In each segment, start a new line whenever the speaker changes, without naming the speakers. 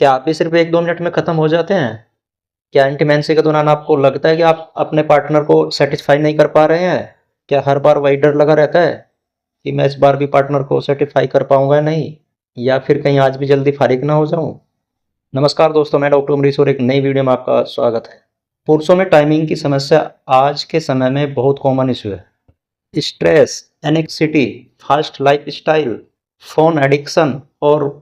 क्या आप भी सिर्फ 1-2 मिनट में ख़त्म हो जाते हैं? क्या इंटीमेसी के दौरान आपको लगता है कि आप अपने पार्टनर को सैटिस्फाई नहीं कर पा रहे हैं? क्या हर बार वही डर लगा रहता है कि मैं इस बार भी पार्टनर को सैटिस्फाई कर पाऊंगा या नहीं? या फिर कहीं आज भी जल्दी फारिग ना हो जाऊं? नमस्कार दोस्तों, मैं डॉक्टर अमरीश और एक नई वीडियो में आपका स्वागत है। पुरुषों में टाइमिंग की समस्या आज के समय में बहुत कॉमन इशू है। Stress, anxiety, fast lifestyle, phone addiction और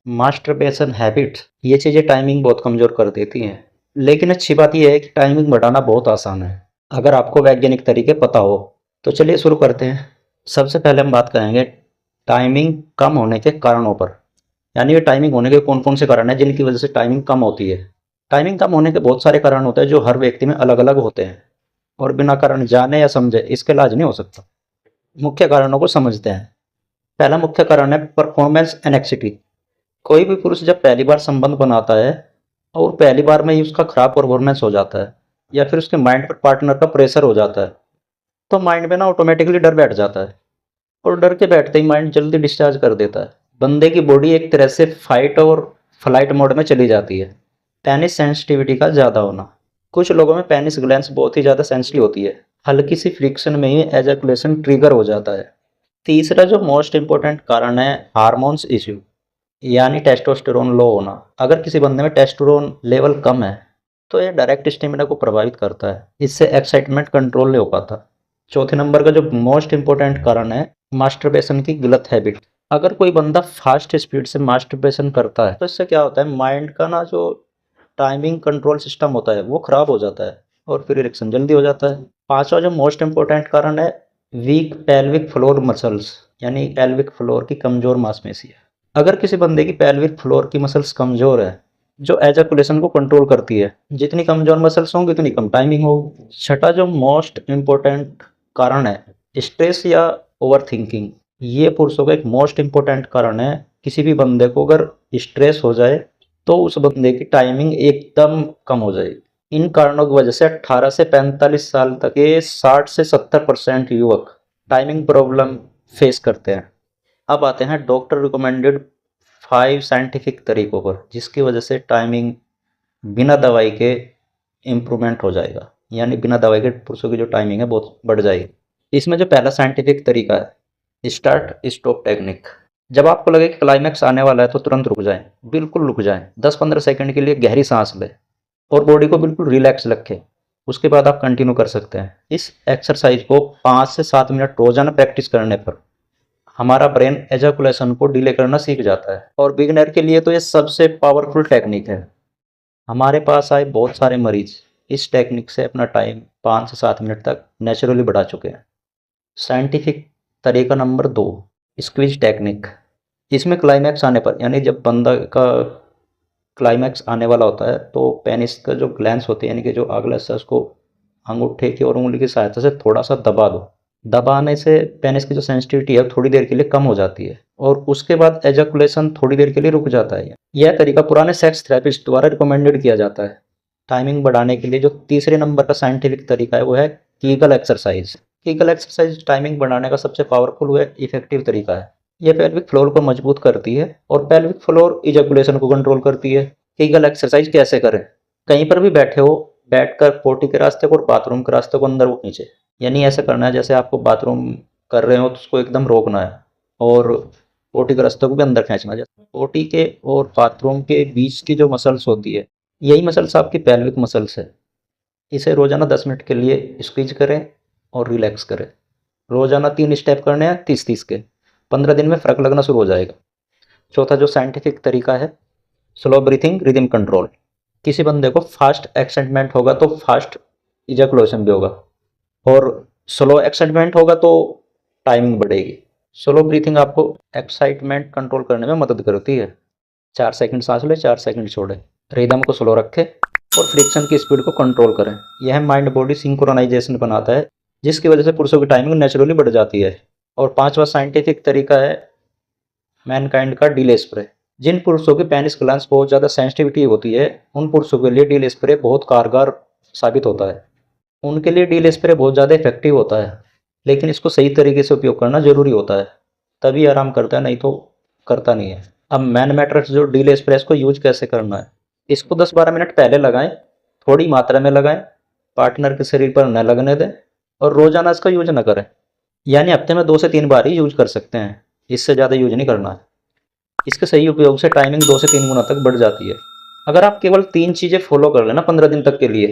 मास्टरबेशन हैबिट, ये चीज़ें टाइमिंग बहुत कमज़ोर कर देती हैं। लेकिन अच्छी बात यह है कि टाइमिंग बढ़ाना बहुत आसान है अगर आपको वैज्ञानिक तरीके पता हो। तो चलिए शुरू करते हैं। सबसे पहले हम बात करेंगे टाइमिंग कम होने के कारणों पर, यानी ये टाइमिंग होने के कौन कौन से कारण हैं जिनकी वजह से टाइमिंग कम होती है। टाइमिंग कम होने के बहुत सारे कारण होते हैं जो हर व्यक्ति में अलग अलग होते हैं और बिना कारण जाने या समझे इसका इलाज नहीं हो सकता। मुख्य कारणों को समझते हैं। पहला मुख्य कारण है परफॉर्मेंस एनेक्सिटी। कोई भी पुरुष जब पहली बार संबंध बनाता है और पहली बार में ही उसका खराब परफॉर्मेंस हो जाता है या फिर उसके माइंड पर पार्टनर का प्रेशर हो जाता है, तो माइंड में ना ऑटोमेटिकली डर बैठ जाता है और डर के बैठते ही माइंड जल्दी डिस्चार्ज कर देता है। बंदे की बॉडी एक तरह से फाइट और फ्लाइट मोड में चली जाती है। पेनिस सेंसिटिविटी का ज़्यादा होना। कुछ लोगों में पेनिस ग्लैंड्स बहुत ही ज़्यादा सेंसिटिव होती है, हल्की सी फ्रिक्शन में ही एजैकुलेशन ट्रिगर हो जाता है। तीसरा जो मोस्ट इंपॉर्टेंट कारण है हार्मोन्स इश्यू, यानी टेस्टोस्टेरोन लो होना। अगर किसी बंदे में टेस्टोस्टेरोन लेवल कम है तो ये डायरेक्ट स्टेमिना को प्रभावित करता है, इससे एक्साइटमेंट कंट्रोल नहीं हो पाता। चौथे नंबर का जो मोस्ट इंपॉर्टेंट कारण है मास्टरबेशन की गलत हैबिट। अगर कोई बंदा फास्ट स्पीड से मास्टरबेशन करता है तो इससे क्या होता है, माइंड का ना जो टाइमिंग कंट्रोल सिस्टम होता है वो खराब हो जाता है और फिर इरेक्शन जल्दी हो जाता है। पांचवा जो मोस्ट इंपॉर्टेंट कारण है वीक पेल्विक फ्लोर मसल्स, यानी पेल्विक फ्लोर की कमजोर मांसपेशियां। अगर किसी बंदे की पेल्विक फ्लोर की मसल्स कमजोर है जो एजैकुलेशन को कंट्रोल करती है, जितनी कमजोर मसल्स होंगी उतनी कम टाइमिंग होगी। छठा जो मोस्ट इंपॉर्टेंट कारण है स्ट्रेस या ओवर थिंकिंग। ये पुरुषों का एक मोस्ट इंपॉर्टेंट कारण है। किसी भी बंदे को अगर स्ट्रेस हो जाए तो उस बंदे की टाइमिंग एकदम कम हो जाएगी। इन कारणों की वजह से 18 से 45 साल तक के 60 से 70% युवक टाइमिंग प्रॉब्लम फेस करते हैं। अब आते हैं डॉक्टर रिकमेंडेड 5 साइंटिफिक तरीकों पर जिसकी वजह से टाइमिंग बिना दवाई के इम्प्रूवमेंट हो जाएगा, यानी बिना दवाई के पुरुषों की जो टाइमिंग है बहुत बढ़ जाएगी। इसमें जो पहला साइंटिफिक तरीका है स्टार्ट स्टॉप टेक्निक। जब आपको लगे कि क्लाइमैक्स आने वाला है तो तुरंत रुक जाएं, बिल्कुल रुक जाएं। 10-15 सेकंड के लिए गहरी सांस लें और बॉडी को बिल्कुल रिलैक्स रखें। उसके बाद आप कंटिन्यू कर सकते हैं। इस एक्सरसाइज को 5 से 7 मिनट रोजाना प्रैक्टिस करने पर हमारा ब्रेन एजैकुलेशन को डिले करना सीख जाता है और बिगिनर के लिए तो ये सबसे पावरफुल टेक्निक है। हमारे पास आए बहुत सारे मरीज इस टेक्निक से अपना टाइम 5 से 7 मिनट तक नेचुरली बढ़ा चुके हैं। साइंटिफिक तरीका नंबर 2 स्क्वीज टेक्निक। इसमें क्लाइमैक्स आने पर, यानी जब बंदा का क्लाइमैक्स आने वाला होता है तो पेनिस का जो ग्लैंड्स होते हैं, यानी कि जो अगला हिस्सा, उसको अंगूठे की और उंगली की सहायता से थोड़ा सा दबा दो। दबाने से पेनिस की जो सेंसिटिविटी है थोड़ी देर के लिए कम हो जाती है और उसके बाद एजैकुलेशन थोड़ी देर के लिए रुक जाता है। यह तरीका पुराने सेक्स थेरेपिस्ट द्वारा रिकमेंडेड किया जाता है। टाइमिंग बढ़ाने के लिए जो तीसरे नंबर का साइंटिफिक तरीका है वो है Kegel exercise. Kegel exercise timing बढ़ाने का सबसे पावरफुल व इफेक्टिव तरीका है। यह पेल्विक फ्लोर को मजबूत करती है और पेल्विक फ्लोर इजैकुलेशन को कंट्रोल करती है। कीगल एक्सरसाइज कैसे करें? कहीं पर भी बैठे हो, बैठकर पोटी के रास्ते को और बाथरूम के रास्ते को अंदर खींचे, यानी ऐसा करना है जैसे आपको बाथरूम कर रहे हो तो उसको एकदम रोकना है और पोटी के रास्ते को भी अंदर खींचना है। पोटी के और बाथरूम के बीच की जो मसल्स होती है यही मसल्स आपकी पेल्विक मसल्स है। इसे रोजाना 10 मिनट के लिए स्क्वीज करें और रिलैक्स करें। रोजाना 3 स्टेप करने हैं 30-30 के। 15 दिन में फर्क लगना शुरू हो जाएगा। चौथा जो साइंटिफिक तरीका है स्लो ब्रीथिंग रिदम कंट्रोल। किसी बंदे को फास्ट एक्साइटमेंट होगा तो फास्ट इजैकुलेशन भी होगा और स्लो एक्साइटमेंट होगा तो टाइमिंग बढ़ेगी। स्लो ब्रीथिंग आपको एक्साइटमेंट कंट्रोल करने में मदद करती है। 4 सेकंड सांस ले, 4 सेकंड छोड़े। रिदम को स्लो रखें और फ्रिक्शन की स्पीड को कंट्रोल करें। यह माइंड बॉडी सिंक्रोनाइजेशन बनाता है जिसकी वजह से पुरुषों की टाइमिंग नेचुरली बढ़ जाती है। और 5वां साइंटिफिक तरीका है मैनकाइंड का डीले स्प्रे। जिन पुरुषों की पेनिस ग्लैंड्स बहुत ज़्यादा सेंसिटिविटी होती है उन पुरुषों के लिए डीले स्प्रे बहुत कारगर साबित होता है। उनके लिए डीले स्प्रे बहुत ज़्यादा इफेक्टिव होता है, लेकिन इसको सही तरीके से उपयोग करना जरूरी होता है, तभी आराम करता है, नहीं तो करता नहीं है। अब मेन मैटर जो डीले एस्प्रेस को यूज कैसे करना है। इसको 10-12 मिनट पहले लगाएं, थोड़ी मात्रा में लगाएं, पार्टनर के शरीर पर न लगने दें और रोजाना इसका यूज न करें। यानी हफ्ते में 2 से 3 बार ही यूज कर सकते हैं, इससे ज़्यादा यूज नहीं करना है। इसके सही उपयोग से टाइमिंग 2 से 3 गुना तक बढ़ जाती है। अगर आप केवल 3 चीज़ें फॉलो कर लेना 15 दिन तक के लिए,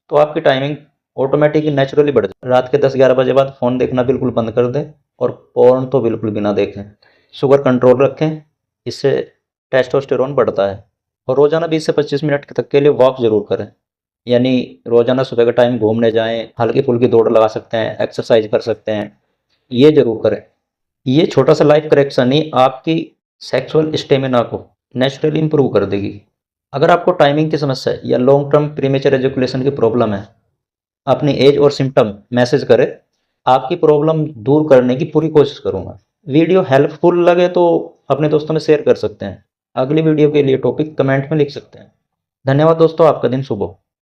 तो आपकी टाइमिंग ऑटोमेटिकली नेचुरली बढ़ जाए। रात के 10-11 बजे बाद फ़ोन देखना बिल्कुल बंद कर दें और पोर्न तो बिल्कुल भी ना देखें। शुगर कंट्रोल रखें, इससे टेस्टोस्टेरोन बढ़ता है। और रोज़ाना 20 से 25 मिनट तक के लिए वॉक ज़रूर करें। यानी रोज़ाना सुबह का टाइम घूमने जाएं, हल्की फुल्की दौड़ लगा सकते हैं, एक्सरसाइज कर सकते हैं, ये ज़रूर करें। ये छोटा सा लाइफ करेक्शन ही आपकी सेक्सुअल स्टेमिना को नेचुरली इंप्रूव कर देगी। अगर आपको टाइमिंग की समस्या है या लॉन्ग टर्म प्रीमेचर एजुकेशन की प्रॉब्लम है, अपनी एज और सिम्टम मैसेज करें, आपकी प्रॉब्लम दूर करने की पूरी कोशिश करूंगा। वीडियो हेल्पफुल लगे तो अपने दोस्तों में शेयर कर सकते हैं। अगली वीडियो के लिए टॉपिक कमेंट में लिख सकते हैं। धन्यवाद दोस्तों, आपका दिन शुभ हो।